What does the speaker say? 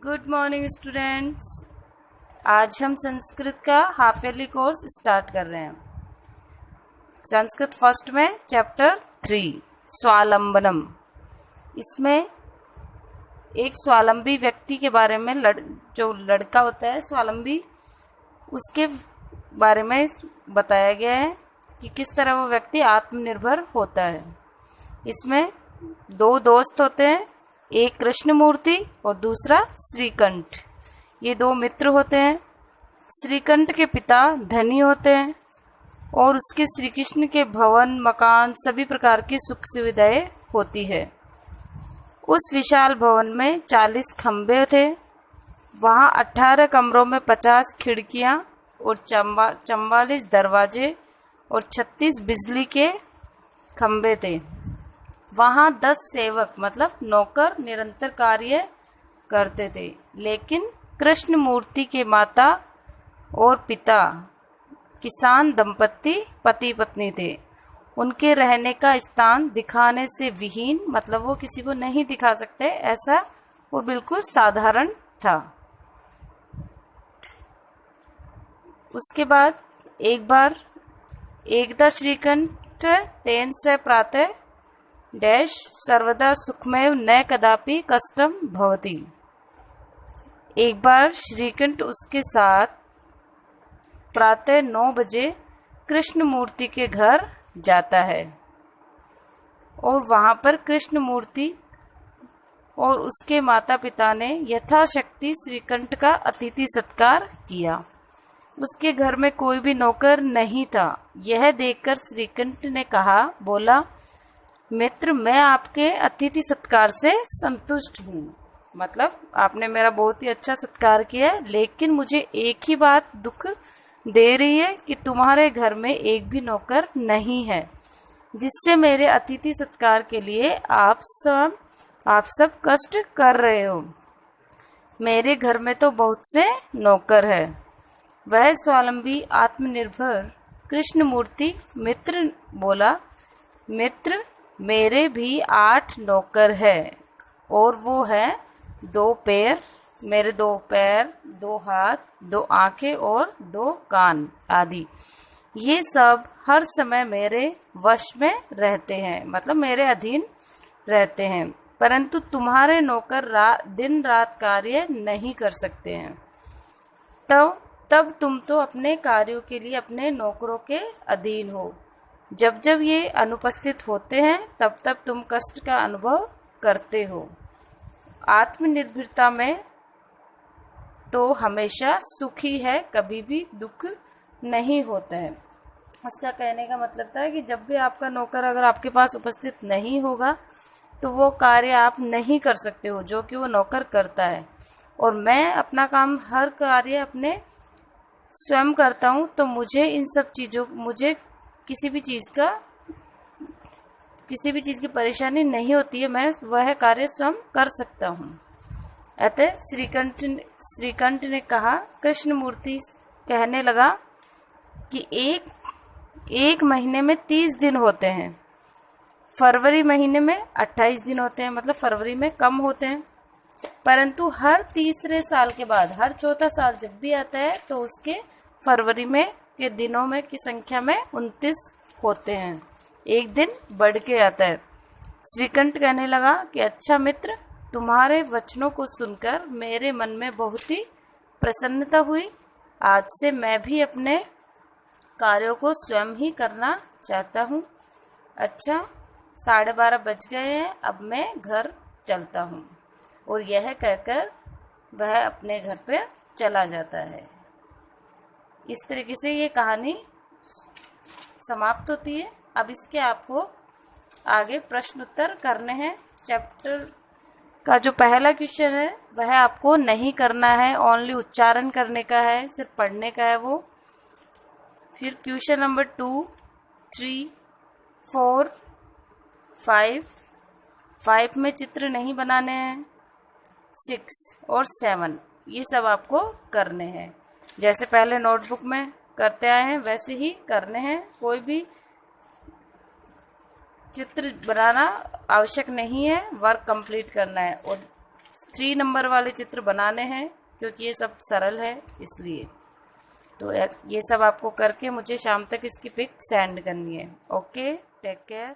Good morning students. आज हम संस्कृत का हाफ ईयरली कोर्स स्टार्ट कर रहे हैं। संस्कृत फर्स्ट में चैप्टर 3 स्वावलंबनम। इसमें एक स्वावलंबी व्यक्ति के बारे में जो लड़का होता है स्वावलंबी, उसके बारे में बताया गया है कि किस तरह वो व्यक्ति आत्मनिर्भर होता है। इसमें दो दोस्त होते हैं, एक कृष्णमूर्ति और दूसरा श्रीकंठ। ये दो मित्र होते हैं। श्रीकंठ के पिता धनी होते हैं और उसके श्री कृष्ण के भवन, मकान, सभी प्रकार की सुख सुविधाएं होती है। उस विशाल भवन में 40 खंबे थे। वहाँ 18 कमरों में 50 खिड़कियाँ और 44 दरवाजे और 36 बिजली के खंबे थे। वहाँ 10 सेवक मतलब नौकर निरंतर कार्य करते थे। लेकिन कृष्ण मूर्ति के माता और पिता किसान दंपत्ति पति पत्नी थे। उनके रहने का स्थान दिखाने से विहीन, मतलब वो किसी को नहीं दिखा सकते ऐसा, वो बिल्कुल साधारण था। उसके बाद एकदा श्रीकंठ तेन से प्रातः डैश सर्वदा सुखमेव न कदापि कष्टम भवति। एक बार श्रीकंठ उसके साथ प्रातः 9 बजे कृष्ण मूर्ति के घर जाता है और वहां पर कृष्ण मूर्ति और उसके माता पिता ने यथाशक्ति श्रीकंठ का अतिथि सत्कार किया। उसके घर में कोई भी नौकर नहीं था। यह देखकर श्रीकंठ ने बोला, मित्र, मैं आपके अतिथि सत्कार से संतुष्ट हूँ। मतलब आपने मेरा बहुत ही अच्छा सत्कार किया है, लेकिन मुझे एक ही बात दुख दे रही है कि तुम्हारे घर में एक भी नौकर नहीं है, जिससे मेरे अतिथि सत्कार के लिए आप सब कष्ट कर रहे हो। मेरे घर में तो बहुत से नौकर है। वह स्वावलंबी आत्मनिर्भर कृष्ण मूर्ति मित्र बोला, मित्र, मेरे भी 8 नौकर है और वो है 2 पैर, मेरे 2 पैर, 2 हाथ, 2 आंखें और 2 कान आदि। ये सब हर समय मेरे वश में रहते हैं, मतलब मेरे अधीन रहते हैं। परंतु तुम्हारे नौकर दिन रात कार्य नहीं कर सकते हैं। तब तुम तो अपने कार्यों के लिए अपने नौकरों के अधीन हो। जब जब ये अनुपस्थित होते हैं तब तब तुम कष्ट का अनुभव करते हो। आत्मनिर्भरता में तो हमेशा सुखी है, कभी भी दुख नहीं होता है। उसका कहने का मतलब था कि जब भी आपका नौकर अगर आपके पास उपस्थित नहीं होगा तो वो कार्य आप नहीं कर सकते हो जो कि वो नौकर करता है। और मैं अपना काम, हर कार्य अपने स्वयं करता हूँ, तो मुझे इन सब चीज़ों, मुझे किसी भी चीज़ की परेशानी नहीं होती है। मैं वह कार्य स्वयं कर सकता हूँ। अतः श्रीकंठ ने कहा, कृष्णमूर्ति कहने लगा कि एक महीने में 30 दिन होते हैं, फरवरी महीने में 28 दिन होते हैं, मतलब फरवरी में कम होते हैं। परंतु हर तीसरे साल के बाद, हर चौथा साल जब भी आता है तो उसके फरवरी में के दिनों में की संख्या में 29 होते हैं। एक दिन बढ़ के आता है। श्रीकंठ कहने लगा कि अच्छा मित्र, तुम्हारे वचनों को सुनकर मेरे मन में बहुत ही प्रसन्नता हुई। आज से मैं भी अपने कार्यों को स्वयं ही करना चाहता हूँ। अच्छा, 12:30 बज गए हैं, अब मैं घर चलता हूँ। और यह कहकर वह अपने घर पे चला जाता है। इस तरीके से ये कहानी समाप्त होती है। अब इसके आपको आगे प्रश्न उत्तर करने हैं। चैप्टर का जो पहला क्वेश्चन है वह आपको नहीं करना है, ओनली उच्चारण करने का है, सिर्फ पढ़ने का है वो। फिर क्वेश्चन नंबर 2, 3, 4, 5 में चित्र नहीं बनाने हैं, 6 और 7 ये सब आपको करने हैं। जैसे पहले नोटबुक में करते आए हैं वैसे ही करने हैं। कोई भी चित्र बनाना आवश्यक नहीं है, वर्क कंप्लीट करना है। और 3 नंबर वाले चित्र बनाने हैं क्योंकि ये सब सरल है इसलिए। तो ये सब आपको करके मुझे शाम तक इसकी पिक सेंड करनी है। Okay, take care.